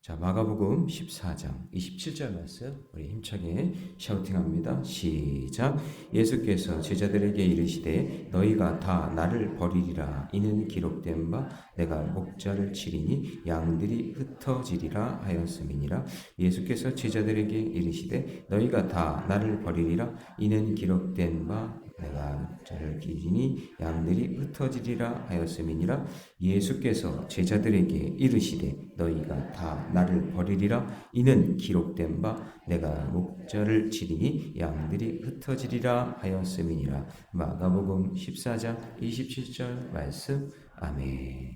자, 마가복음 14장 27절 말씀 우리 힘차게 샤우팅합니다. 시작. 예수께서 제자들에게 이르시되 너희가 다 나를 버리리라. 이는 기록된 바 내가 목자를 치리니 양들이 흩어지리라 하였음이니라. 예수께서 제자들에게 이르시되 너희가 다 나를 버리리라. 이는 기록된 바 내가 목자를 기리니 양들이 흩어지리라 하였음이니라. 예수께서 제자들에게 이르시되 너희가 다 나를 버리리라. 이는 기록된 바 내가 목자를 치리니 양들이 흩어지리라 하였음이니라. 마가복음 14장 27절 말씀. 아멘.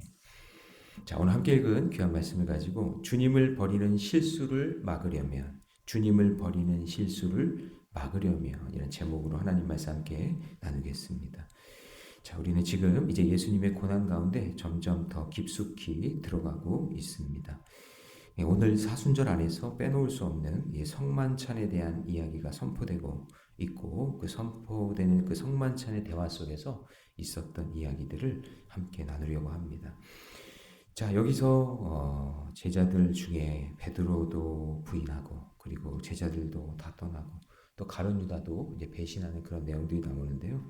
자, 오늘 함께 읽은 귀한 말씀을 가지고 주님을 버리는 실수를 막으려면 이런 제목으로 하나님 말씀 함께 나누겠습니다. 자, 우리는 지금 이제 예수님의 고난 가운데 점점 더 깊숙이 들어가고 있습니다. 오늘 사순절 안에서 빼놓을 수 없는 성만찬에 대한 이야기가 선포되고 있고, 그 선포되는 그 성만찬의 대화 속에서 있었던 이야기들을 함께 나누려고 합니다. 자, 여기서 제자들 중에 베드로도 부인하고, 그리고 제자들도 다 떠나고, 또 가룟 유다도 이제 배신하는 그런 내용들이 나오는데요.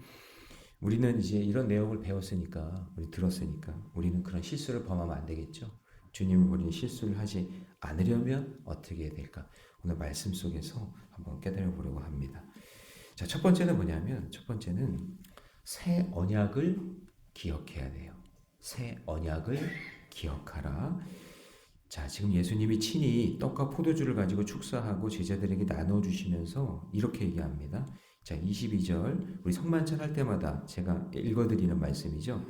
우리는 이제 이런 내용을 배웠으니까, 들었으니까 우리는 그런 실수를 범하면 안 되겠죠. 주님을 버리는 실수를 하지 않으려면 어떻게 해야 될까? 오늘 말씀 속에서 한번 깨달아 보려고 합니다. 자, 첫 번째는 뭐냐면, 새 언약을 기억해야 돼요. 새 언약을 기억하라. 자, 지금 예수님이 친히 떡과 포도주를 가지고 축사하고 제자들에게 나눠주시면서 이렇게 얘기합니다. 자, 22절, 우리 성만찬 할 때마다 제가 읽어드리는 말씀이죠.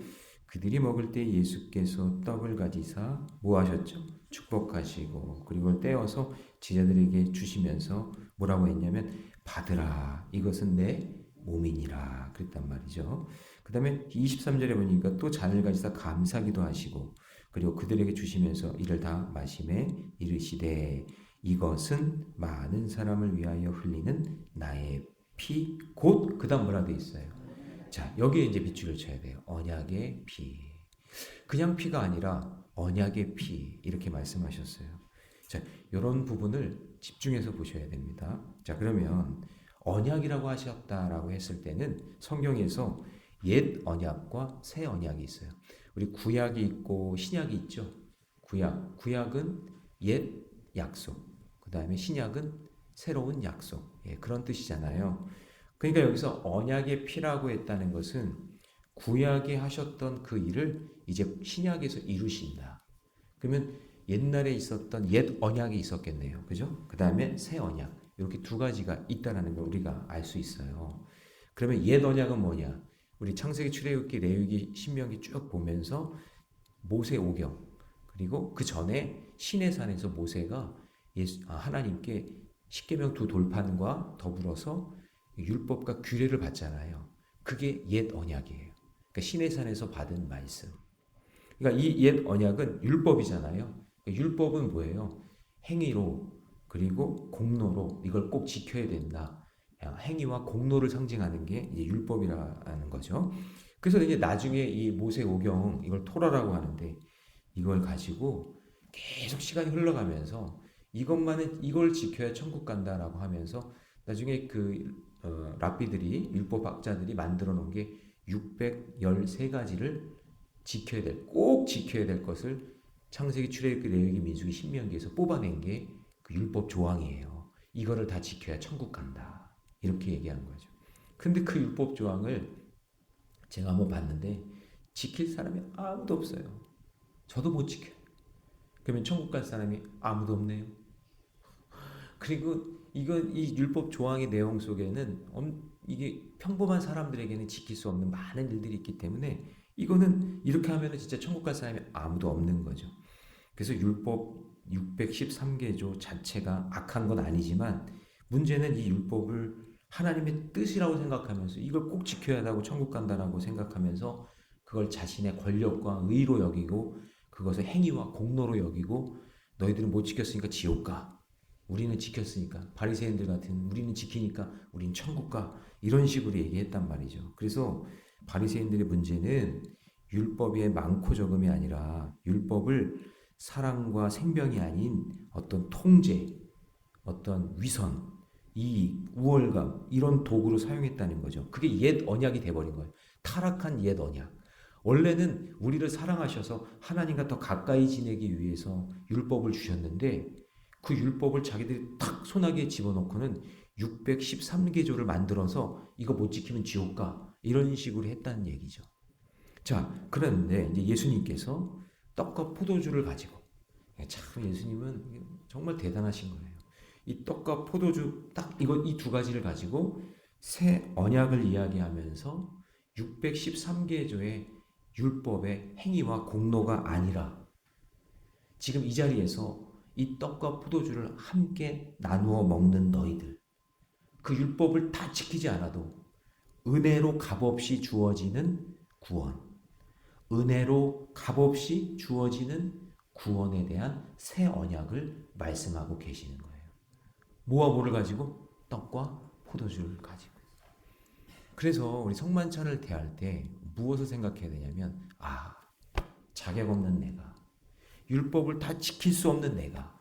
그들이 먹을 때 예수께서 떡을 가지사 뭐 하셨죠? 축복하시고, 그리고 떼어서 제자들에게 주시면서 뭐라고 했냐면 받으라, 이것은 내 몸이니라 그랬단 말이죠. 그 다음에 23절에 보니까 또 잔을 가지사 감사기도 하시고, 그리고 그들에게 주시면서 이를 다 마시매 이르시되 이것은 많은 사람을 위하여 흘리는 나의 피, 곧 그 다음 뭐라 돼 있어요. 자, 여기에 이제 빗줄을 쳐야 돼요. 언약의 피. 그냥 피가 아니라 언약의 피, 이렇게 말씀하셨어요. 자, 이런 부분을 집중해서 보셔야 됩니다. 자, 그러면 언약이라고 하셨다라고 했을 때는 성경에서 옛 언약과 새 언약이 있어요. 우리 구약이 있고 신약이 있죠. 구약은 옛 약속, 그 다음에 신약은 새로운 약속, 그런 뜻이잖아요. 그러니까 여기서 언약의 피라고 했다는 것은 구약에 하셨던 그 일을 이제 신약에서 이루신다. 그러면 옛날에 있었던 옛 언약이 있었겠네요. 그죠? 그 다음에 새 언약, 이렇게 두 가지가 있다는 걸 우리가 알 수 있어요. 그러면 옛 언약은 뭐냐? 우리 창세기, 출애굽기, 레위기, 신명기 쭉 보면서 모세 오경, 그리고 그 전에 시내산에서 모세가 하나님께 십계명 두 돌판과 더불어서 율법과 규례를 받잖아요. 그게 옛 언약이에요. 그러니까 시내산에서 받은 말씀. 그러니까 이 옛 언약은 율법이잖아요. 율법은 뭐예요? 행위로, 그리고 공로로 이걸 꼭 지켜야 된다. 행위와 공로를 상징하는 게 이제 율법이라는 거죠. 그래서 이제 나중에 이 모세 오경, 이걸 토라라고 하는데, 이걸 가지고 계속 시간이 흘러가면서 이걸 지켜야 천국 간다라고 하면서 나중에 랍비들이, 율법학자들이 만들어 놓은 게 613가지를 꼭 지켜야 될 것을 창세기, 출애굽기, 레위기, 민수기, 신명기에서 뽑아낸 게 그 율법 조항이에요. 이거를 다 지켜야 천국 간다. 이렇게 얘기하는 거죠. 근데 그 율법 조항을 제가 한번 봤는데 지킬 사람이 아무도 없어요. 저도 못 지켜요. 그러면 천국 갈 사람이 아무도 없네요. 그리고 이 율법 조항의 내용 속에는 이게 평범한 사람들에게는 지킬 수 없는 많은 일들이 있기 때문에 이거는 이렇게 하면 진짜 천국 갈 사람이 아무도 없는 거죠. 그래서 율법 613개조 자체가 악한 건 아니지만, 문제는 이 율법을 하나님의 뜻이라고 생각하면서 이걸 꼭 지켜야 한다고 천국 간다라고 생각하면서 그걸 자신의 권력과 의로 여기고, 그것을 행위와 공로로 여기고, 너희들은 못 지켰으니까 지옥 가, 우리는 지켰으니까, 바리새인들 같은 우리는 지키니까 우린 천국 가, 이런 식으로 얘기했단 말이죠. 그래서 바리새인들의 문제는 율법의 많고 적음이 아니라 율법을 사랑과 생명이 아닌 어떤 통제, 어떤 위선, 이익, 우월감 이런 도구로 사용했다는 거죠. 그게 옛 언약이 돼버린 거예요. 타락한 옛 언약. 원래는 우리를 사랑하셔서 하나님과 더 가까이 지내기 위해서 율법을 주셨는데 그 율법을 자기들이 탁 손아귀에 집어넣고는 613개조를 만들어서 이거 못 지키면 지옥 가 이런 식으로 했다는 얘기죠. 자, 그런데 이제 예수님께서 떡과 포도주를 가지고 참 예수님은 정말 대단하신 거예요. 이 떡과 포도주 딱 이 두 가지를 가지고 새 언약을 이야기하면서 613개조의 율법의 행위와 공로가 아니라 지금 이 자리에서 이 떡과 포도주를 함께 나누어 먹는 너희들, 그 율법을 다 지키지 않아도 은혜로 값없이 주어지는 구원, 은혜로 값없이 주어지는 구원에 대한 새 언약을 말씀하고 계시는 거예요. 뭐와 뭐를 가지고? 떡과 포도주를 가지고. 그래서 우리 성만찬을 대할 때 무엇을 생각해야 되냐면 자격 없는 내가, 율법을 다 지킬 수 없는 내가,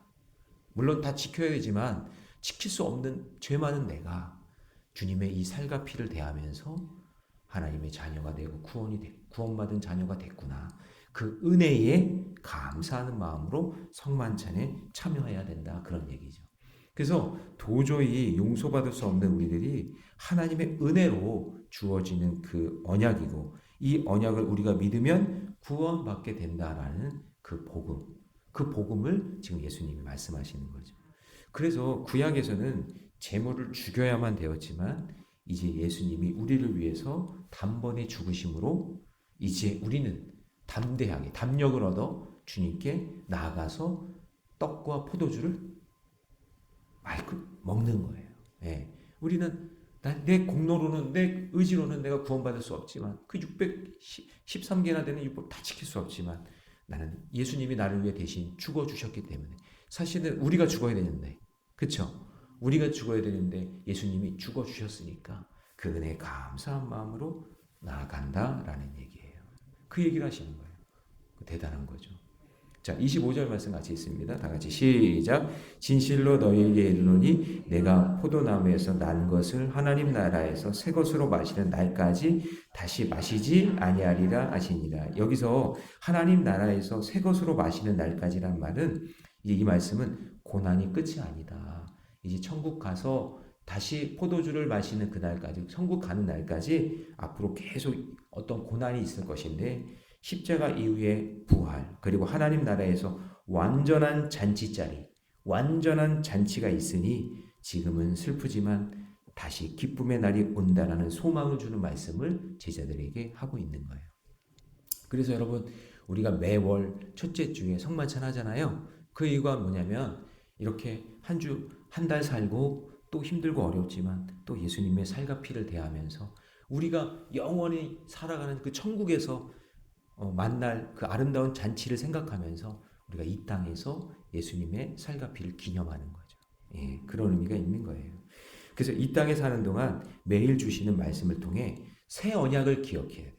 물론 다 지켜야 되지만 지킬 수 없는 죄 많은 내가 주님의 이 살과 피를 대하면서 하나님의 자녀가 되고 구원받은 자녀가 됐구나. 그 은혜에 감사하는 마음으로 성만찬에 참여해야 된다. 그런 얘기죠. 그래서 도저히 용서받을 수 없는 우리들이 하나님의 은혜로 주어지는 그 언약이고 이 언약을 우리가 믿으면 구원받게 된다라는 그 복음을 지금 예수님이 말씀하시는 거죠. 그래서 구약에서는 제물을 죽여야만 되었지만 이제 예수님이 우리를 위해서 단번에 죽으심으로 이제 우리는 담대하게 담력을 얻어 주님께 나아가서 떡과 포도주를 먹는 거예요. 예. 우리는 내 공로로는 내 의지로는 내가 구원받을 수 없지만 그 613개나 되는 율법 다 지킬 수 없지만 나는 예수님이 나를 위해 대신 죽어 주셨기 때문에 사실은 우리가 죽어야 되는데 그렇죠? 우리가 죽어야 되는데 예수님이 죽어 주셨으니까 그 은혜에 감사한 마음으로 나아간다라는 얘기예요. 그 얘기를 하시는 거예요. 대단한 거죠. 자, 25절 말씀 같이 있습니다. 다 같이 시작. 진실로 너희에게 이르노니 내가 포도나무에서 난 것을 하나님 나라에서 새 것으로 마시는 날까지 다시 마시지 아니하리라 하시니라. 여기서 하나님 나라에서 새 것으로 마시는 날까지란 말은 이제 이 말씀은 고난이 끝이 아니다. 이제 천국 가서 다시 포도주를 마시는 그날까지, 천국 가는 날까지 앞으로 계속 어떤 고난이 있을 것인데 십자가 이후의 부활, 그리고 하나님 나라에서 완전한 잔치자리, 완전한 잔치가 있으니 지금은 슬프지만 다시 기쁨의 날이 온다라는 소망을 주는 말씀을 제자들에게 하고 있는 거예요. 그래서 여러분 우리가 매월 첫째 주에 성만찬 하잖아요. 그 이유가 뭐냐면 이렇게 한 주, 한 달 살고 또 힘들고 어렵지만 또 예수님의 살과 피를 대하면서 우리가 영원히 살아가는 그 천국에서 만날 그 아름다운 잔치를 생각하면서 우리가 이 땅에서 예수님의 살과 피를 기념하는 거죠. 예, 그런 의미가 있는 거예요. 그래서 이 땅에 사는 동안 매일 주시는 말씀을 통해 새 언약을 기억해야 돼요.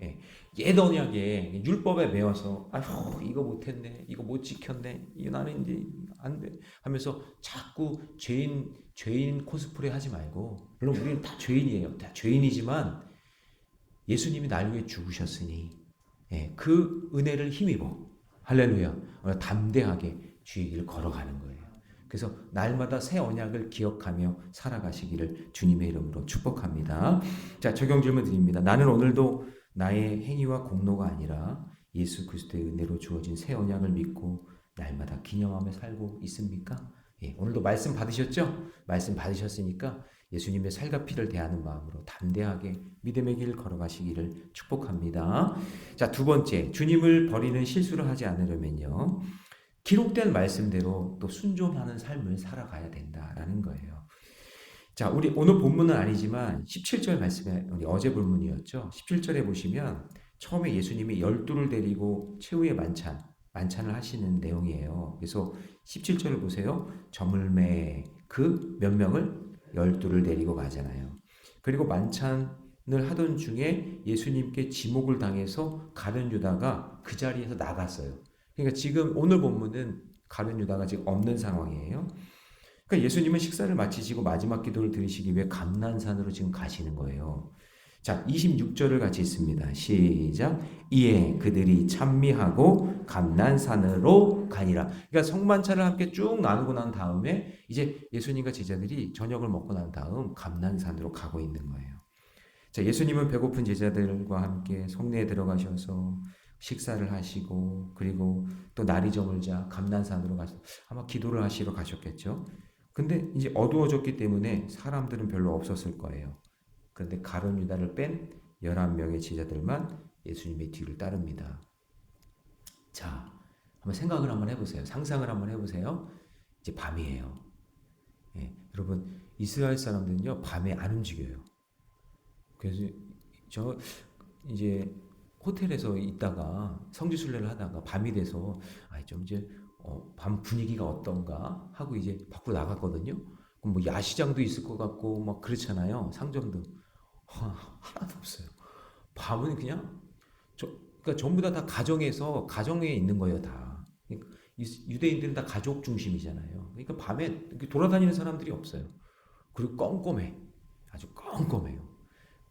예, 옛 언약에 율법에 매워서 아휴 이거 못했네, 이거 못 지켰네, 이거 나는 이제 안 돼 하면서 자꾸 죄인 코스프레 하지 말고, 물론 우리는 다 죄인이에요. 다 죄인이지만 예수님이 날 위해 죽으셨으니 그 은혜를 힘입어 할렐루야 담대하게 주의 길을 걸어가는 거예요. 그래서 날마다 새 언약을 기억하며 살아가시기를 주님의 이름으로 축복합니다. 자, 적용 질문 드립니다. 나는 오늘도 나의 행위와 공로가 아니라 예수 그리스도의 은혜로 주어진 새 언약을 믿고 날마다 기념하며 살고 있습니까? 오늘도 말씀 받으셨죠? 말씀 받으셨으니까 예수님의 살과 피를 대하는 마음으로 담대하게 믿음의 길 걸어가시기를 축복합니다. 자, 두 번째, 주님을 버리는 실수를 하지 않으려면요, 기록된 말씀대로 또 순종하는 삶을 살아가야 된다라는 거예요. 자, 우리 오늘 본문은 아니지만 17절 말씀에, 우리 어제 본문이었죠. 17절에 보시면 처음에 예수님이 12를 데리고 최후의 만찬을 하시는 내용이에요. 그래서 17절을 보세요. 저물매 그 몇 명을 12를 데리고 가잖아요. 그리고 만찬을 하던 중에 예수님께 지목을 당해서 가룟 유다가 그 자리에서 나갔어요. 그러니까 지금 오늘 본문은 가룟 유다가 지금 없는 상황이에요. 그러니까 예수님은 식사를 마치시고 마지막 기도를 드리시기 위해 감난산으로 지금 가시는 거예요. 자, 26절을 같이 읽습니다. 시작. 이에 그들이 찬미하고 감난산으로 가니라. 그러니까 성만찬을 함께 쭉 나누고 난 다음에 이제 예수님과 제자들이 저녁을 먹고 난 다음 감난산으로 가고 있는 거예요. 자, 예수님은 배고픈 제자들과 함께 성내에 들어가셔서 식사를 하시고 그리고 또 날이 저물자 감난산으로 가서 아마 기도를 하시러 가셨겠죠. 근데 이제 어두워졌기 때문에 사람들은 별로 없었을 거예요. 그런데 가룟 유다를 뺀 11명의 제자들만 예수님의 뒤를 따릅니다. 자, 한번 생각을 한번 해보세요. 상상을 한번 해보세요. 이제 밤이에요. 예, 여러분 이스라엘 사람들은요 밤에 안 움직여요. 그래서 저 이제 호텔에서 있다가 성지순례를 하다가 밤이 돼서 좀 이제 밤 분위기가 어떤가 하고 이제 밖으로 나갔거든요. 그럼 뭐 야시장도 있을 것 같고 막 그렇잖아요. 상점도 하나도 없어요. 밤은 그냥 그러니까 전부 다 가정에서 가정에 있는 거예요 다. 그러니까 유대인들은 다 가족 중심이잖아요. 그러니까 밤에 이렇게 돌아다니는 사람들이 없어요. 그리고 껌껌해. 아주 껌껌해요.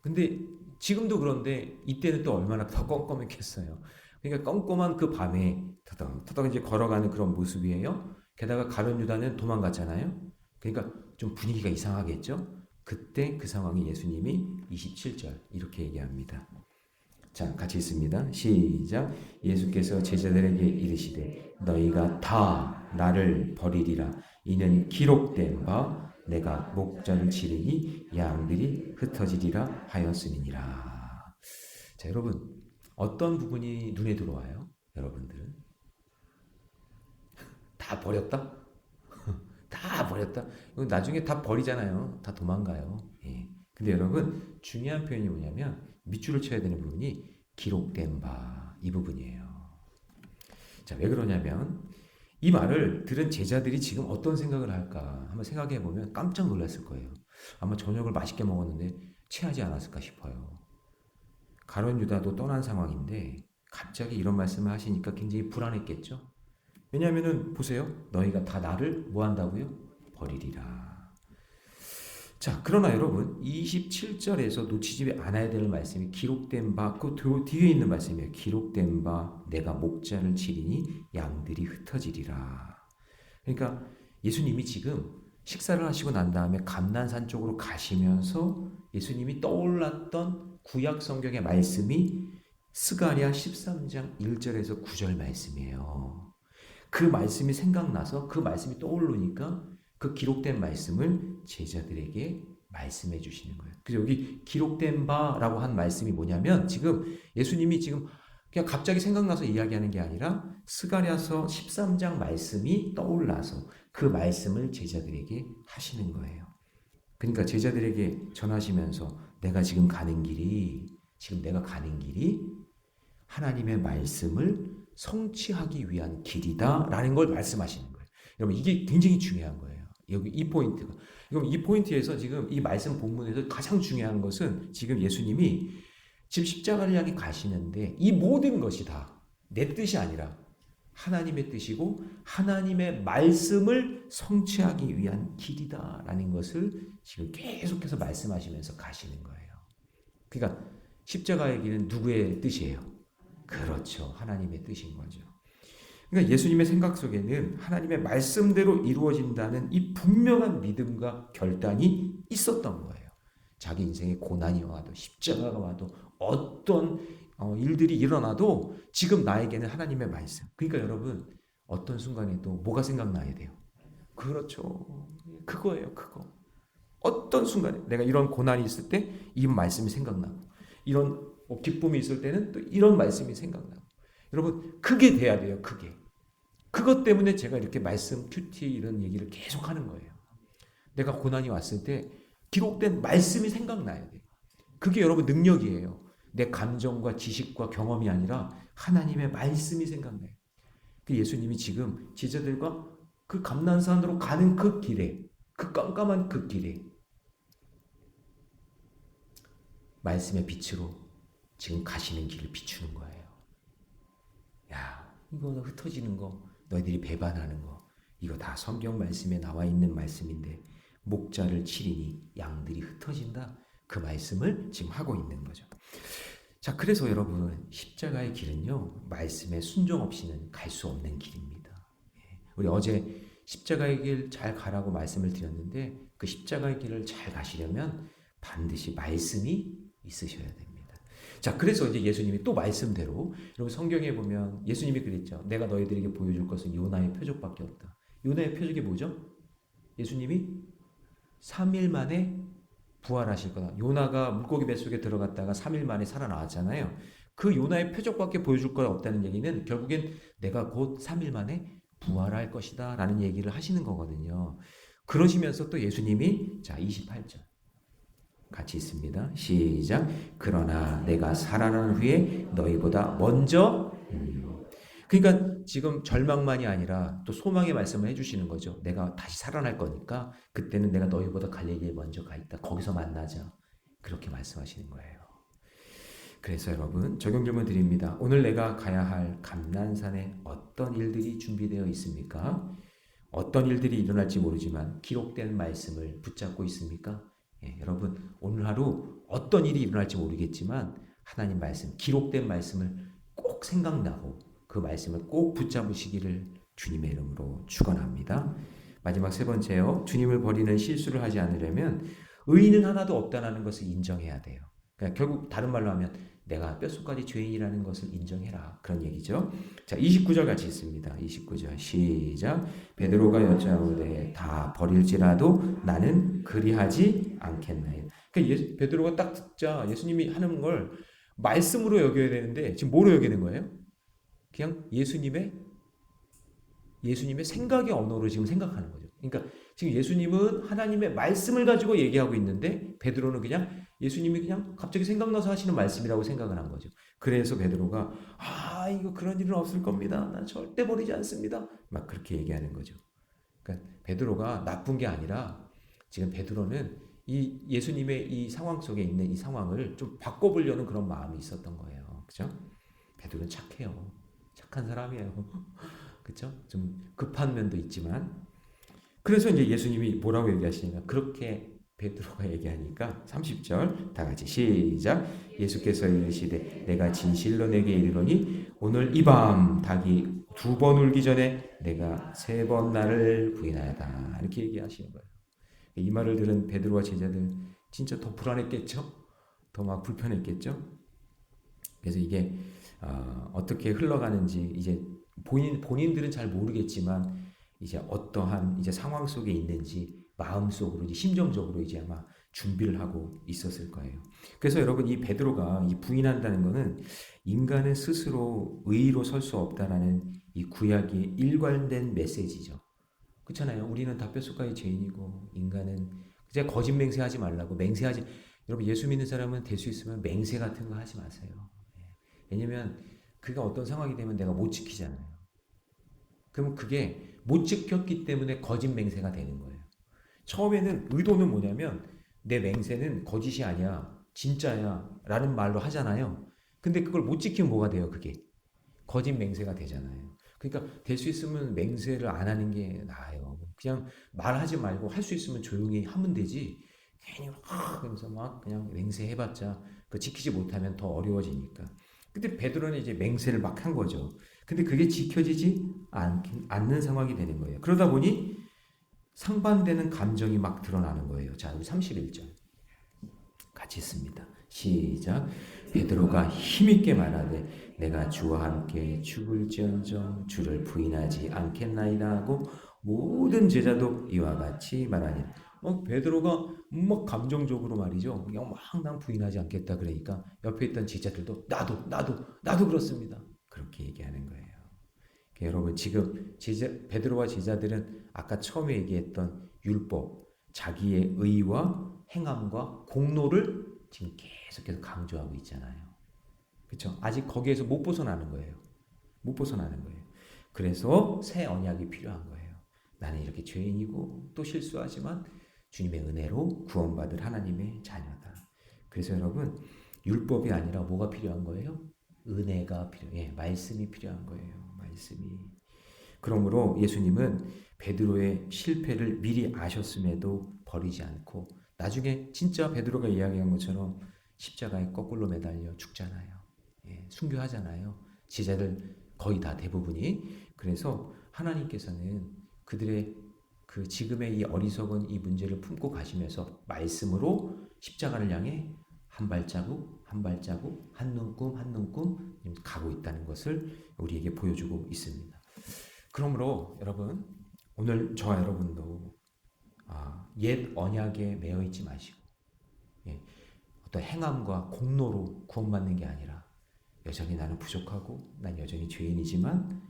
근데 지금도 그런데 이때는 또 얼마나 더 껌껌했겠어요. 그러니까 껌껌한 그 밤에 터덕터덕 이제 걸어가는 그런 모습이에요. 게다가 가룟 유다는 도망갔잖아요. 그러니까 좀 분위기가 이상하겠죠. 그때 그 상황에 예수님이 27절 이렇게 얘기합니다. 자, 같이 있습니다. 시작. 예수께서 제자들에게 이르시되 너희가 다 나를 버리리라. 이는 기록된 바 내가 목전을 치르니 양들이 흩어지리라 하였음이니라. 자, 여러분 어떤 부분이 눈에 들어와요? 여러분들은 다 버렸다? 다 버렸다? 이거 나중에 다 버리잖아요. 다 도망가요. 예. 근데 여러분 중요한 표현이 뭐냐면 밑줄을 쳐야 되는 부분이 기록된 바 이 부분이에요. 자, 왜 그러냐면 이 말을 들은 제자들이 지금 어떤 생각을 할까 한번 생각해 보면 깜짝 놀랐을 거예요. 아마 저녁을 맛있게 먹었는데 체하지 않았을까 싶어요. 가룟 유다도 떠난 상황인데 갑자기 이런 말씀을 하시니까 굉장히 불안했겠죠. 왜냐하면은 보세요. 너희가 다 나를 뭐 한다고요? 버리리라. 자, 그러나 여러분 27절에서 놓치지 않아야 될 말씀이 기록된 바, 그 뒤에 있는 말씀이에요. 기록된 바 내가 목자를 치리니 양들이 흩어지리라. 그러니까 예수님이 지금 식사를 하시고 난 다음에 감난산 쪽으로 가시면서 예수님이 떠올랐던 구약 성경의 말씀이 스가랴 13장 1절에서 9절 말씀이에요. 그 말씀이 생각나서 그 말씀이 떠오르니까 그 기록된 말씀을 제자들에게 말씀해 주시는 거예요. 그래서 여기 기록된 바라고 한 말씀이 뭐냐면 지금 예수님이 지금 그냥 갑자기 생각나서 이야기하는 게 아니라 스가랴서 13장 말씀이 떠올라서 그 말씀을 제자들에게 하시는 거예요. 그러니까 제자들에게 전하시면서 내가 가는 길이 하나님의 말씀을 성취하기 위한 길이다라는 걸 말씀하시는 거예요. 여러분 이게 굉장히 중요한 거예요. 여기 이 포인트가. 그럼 이 포인트에서 지금 이 말씀 본문에서 가장 중요한 것은 지금 예수님이 지금 십자가를 향해 가시는데 이 모든 것이 다 내 뜻이 아니라 하나님의 뜻이고 하나님의 말씀을 성취하기 위한 길이다라는 것을 지금 계속해서 말씀하시면서 가시는 거예요. 그러니까 십자가의 길은 누구의 뜻이에요? 그렇죠. 하나님의 뜻인 거죠. 그러니까 예수님의 생각 속에는 하나님의 말씀대로 이루어진다는 이 분명한 믿음과 결단이 있었던 거예요. 자기 인생에 고난이 와도 십자가가 와도 어떤 일들이 일어나도 지금 나에게는 하나님의 말씀. 그러니까 여러분 어떤 순간에도 뭐가 생각나야 돼요? 그렇죠. 그거예요. 그거. 어떤 순간에 내가 이런 고난이 있을 때 이 말씀이 생각나고 이런 기쁨이 있을 때는 또 이런 말씀이 생각나고 여러분 그게 돼야 돼요. 그게. 그것 때문에 제가 이렇게 말씀 큐티 이런 얘기를 계속 하는 거예요. 내가 고난이 왔을 때 기록된 말씀이 생각나야 돼요. 그게 여러분 능력이에요. 내 감정과 지식과 경험이 아니라 하나님의 말씀이 생각나요. 그 예수님이 지금 제자들과 그 감난산으로 가는 그 길에 그 깜깜한 그 길에 말씀의 빛으로 지금 가시는 길을 비추는 거예요. 야, 이거 흩어지는 거, 너희들이 배반하는 거, 이거 다 성경 말씀에 나와 있는 말씀인데 목자를 치리니 양들이 흩어진다. 그 말씀을 지금 하고 있는 거죠. 자, 그래서 여러분 십자가의 길은요, 말씀에 순종 없이는 갈 수 없는 길입니다. 우리 어제 십자가의 길 잘 가라고 말씀을 드렸는데 그 십자가의 길을 잘 가시려면 반드시 말씀이 있으셔야 됩니다. 자, 그래서 이제 예수님이 또 말씀대로, 여러분 성경에 보면 예수님이 그랬죠. 내가 너희들에게 보여줄 것은 요나의 표적밖에 없다. 요나의 표적이 뭐죠? 예수님이 3일 만에 부활하실 거다. 요나가 물고기 뱃속에 들어갔다가 3일 만에 살아나왔잖아요. 그 요나의 표적밖에 보여줄 거 없다는 얘기는 결국엔 내가 곧 3일 만에 부활할 것이다 라는 얘기를 하시는 거거든요. 그러시면서 또 예수님이, 자 28절 같이 있습니다. 시작. 그러나 내가 살아난 후에 너희보다 먼저 그러니까 지금 절망만이 아니라 또 소망의 말씀을 해주시는 거죠. 내가 다시 살아날 거니까 그때는 내가 너희보다 갈릴리에 먼저 가 있다. 거기서 만나자. 그렇게 말씀하시는 거예요. 그래서 여러분 적용 질문 드립니다. 오늘 내가 가야 할 감난산에 어떤 일들이 준비되어 있습니까? 어떤 일들이 일어날지 모르지만 기록된 말씀을 붙잡고 있습니까? 여러분 오늘 하루 어떤 일이 일어날지 모르겠지만 하나님 말씀, 기록된 말씀을 꼭 생각나고 그 말씀을 꼭 붙잡으시기를 주님의 이름으로 축원합니다. 마지막 세 번째요. 주님을 버리는 실수를 하지 않으려면 의인은 하나도 없다는 것을 인정해야 돼요. 그러니까 결국 다른 말로 하면 내가 뼛속까지 죄인이라는 것을 인정해라. 그런 얘기죠. 자, 29절 같이 있습니다. 29절 시작. 베드로가 여짜오되 다 버릴지라도 나는 그리하지 않겠나요. 그러니까 베드로가 딱 듣자 예수님이 하는 걸 말씀으로 여겨야 되는데 지금 뭐로 여기는 거예요? 그냥 예수님의 생각의 언어로 지금 생각하는 거죠. 그러니까 지금 예수님은 하나님의 말씀을 가지고 얘기하고 있는데 베드로는 그냥 예수님이 그냥 갑자기 생각나서 하시는 말씀이라고 생각을 한 거죠. 그래서 베드로가 이거 그런 일은 없을 겁니다. 난 절대 버리지 않습니다. 막 그렇게 얘기하는 거죠. 그러니까 베드로가 나쁜 게 아니라 지금 베드로는 이 예수님의 이 상황 속에 있는 이 상황을 좀 바꿔보려는 그런 마음이 있었던 거예요. 그죠? 베드로는 착해요. 착한 사람이에요. 그렇죠? 좀 급한 면도 있지만 그래서 이제 예수님이 뭐라고 얘기하시냐면 그렇게 베드로가 얘기하니까 30절 다 같이 시작. 예수께서 이르시되 내가 진실로 내게 이르노니 오늘 이 밤 닭이 2번 울기 전에 내가 3번 나를 부인하였다. 이렇게 얘기하시는 거예요. 이 말을 들은 베드로와 제자들 진짜 더 불안했겠죠? 더 막 불편했겠죠? 그래서 이게 어떻게 흘러가는지 이제 본인들은 잘 모르겠지만 이제 어떠한 이제 상황 속에 있는지 마음속으로 이제 심정적으로 이제 아마 준비를 하고 있었을 거예요. 그래서 여러분 이 베드로가 이 부인한다는 것은 인간은 스스로 의의로 설 수 없다라는 이 구약의 일관된 메시지죠. 그렇잖아요. 우리는 다 뼛속까지 죄인이고 인간은 이제 거짓 맹세하지 말라고 맹세하지. 여러분 예수 믿는 사람은 될 수 있으면 맹세 같은 거 하지 마세요. 왜냐면 그가 어떤 상황이 되면 내가 못 지키잖아요. 그러면 그게 못 지켰기 때문에 거짓 맹세가 되는 거예요. 처음에는 의도는 뭐냐면 내 맹세는 거짓이 아니야. 진짜야. 라는 말로 하잖아요. 근데 그걸 못 지키면 뭐가 돼요? 그게 거짓 맹세가 되잖아요. 그러니까 될 수 있으면 맹세를 안 하는 게 나아요. 그냥 말하지 말고 할 수 있으면 조용히 하면 되지. 괜히 그러면서 막 그냥 맹세해봤자 그 지키지 못하면 더 어려워지니까. 근데 베드로는 이제 맹세를 막 한 거죠. 근데 그게 지켜지지 않는 상황이 되는 거예요. 그러다 보니 상반되는 감정이 막 드러나는 거예요. 자, 우리 31절 같이 있습니다. 시작. 베드로가 힘있게 말하되 내가 주와 함께 죽을지언정 주를 부인하지 않겠나이다 하고 모든 제자도 이와 같이 말하니 베드로가 막 감정적으로 말이죠. 그냥 막 난 부인하지 않겠다 그러니까 옆에 있던 제자들도 나도 그렇습니다. 그렇게 얘기하는 거예요. 여러분 지금 베드로와 제자들은 아까 처음에 얘기했던 율법, 자기의 의와 행함과 공로를 지금 계속해서 강조하고 있잖아요. 그렇죠? 아직 거기에서 못 벗어나는 거예요. 못 벗어나는 거예요. 그래서 새 언약이 필요한 거예요. 나는 이렇게 죄인이고 또 실수하지만 주님의 은혜로 구원받을 하나님의 자녀다. 그래서 여러분 율법이 아니라 뭐가 필요한 거예요? 은혜가 필요해요. 말씀이 필요한 거예요. 말씀. 말씀이. 그러므로 예수님은 베드로의 실패를 미리 아셨음에도 버리지 않고 나중에 진짜 베드로가 이야기한 것처럼 십자가에 거꾸로 매달려 죽잖아요. 예, 순교하잖아요. 제자들 거의 다 대부분이. 그래서 하나님께서는 그들의 그 지금의 이 어리석은 이 문제를 품고 가시면서 말씀으로 십자가를 향해 한 발자국 한 발자국 한 눈금 한 눈금 가고 있다는 것을 우리에게 보여주고 있습니다. 그러므로 여러분 오늘 저와 여러분도 옛 언약에 매여 있지 마시고 어떤 행함과 공로로 구원받는 게 아니라 여전히 나는 부족하고 난 여전히 죄인이지만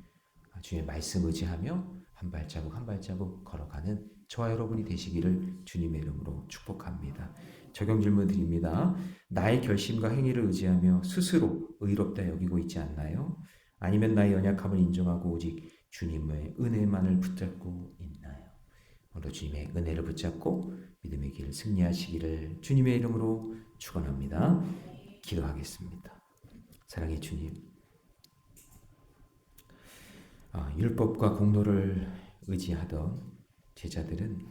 주님의 말씀 의지하며 한 발자국 한 발자국 걸어가는 저와 여러분이 되시기를 주님의 이름으로 축복합니다. 적용 질문 드립니다. 나의 결심과 행위를 의지하며 스스로 의롭다 여기고 있지 않나요? 아니면 나의 연약함을 인정하고 오직 주님의 은혜만을 붙잡고 있나요? 오늘 주님의 은혜를 붙잡고 믿음의 길 승리하시기를 주님의 이름으로 축원합니다. 기도하겠습니다. 사랑의 주님, 율법과 공로를 의지하던 제자들은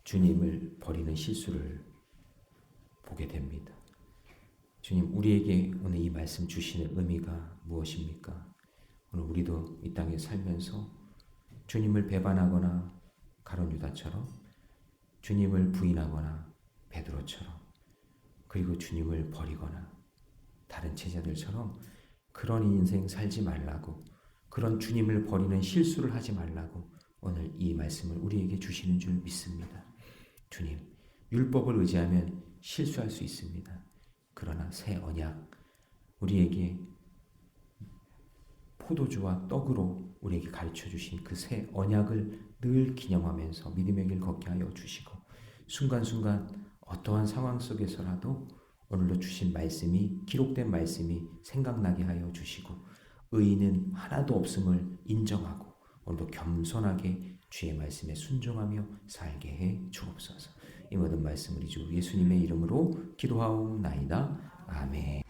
주님을 버리는 실수를 보게 됩니다. 주님, 우리에게 오늘 이 말씀 주시는 의미가 무엇입니까? 오늘 우리도 이 땅에 살면서 주님을 배반하거나 가룟 유다처럼, 주님을 부인하거나 베드로처럼, 그리고 주님을 버리거나 다른 제자들처럼 그런 인생 살지 말라고, 그런 주님을 버리는 실수를 하지 말라고 오늘 이 말씀을 우리에게 주시는 줄 믿습니다. 주님, 율법을 의지하면 실수할 수 있습니다. 그러나 새 언약, 우리에게 포도주와 떡으로 우리에게 가르쳐 주신 그 새 언약을 늘 기념하면서 믿음의 길 걷게 하여 주시고, 순간순간 어떠한 상황 속에서라도 오늘도 주신 말씀이, 기록된 말씀이 생각나게 하여 주시고, 의인은 하나도 없음을 인정하고 오늘도 겸손하게 주의 말씀에 순종하며 살게 해 주옵소서. 이 모든 말씀 우리 주 예수님의 이름으로 기도하옵나이다. 아멘.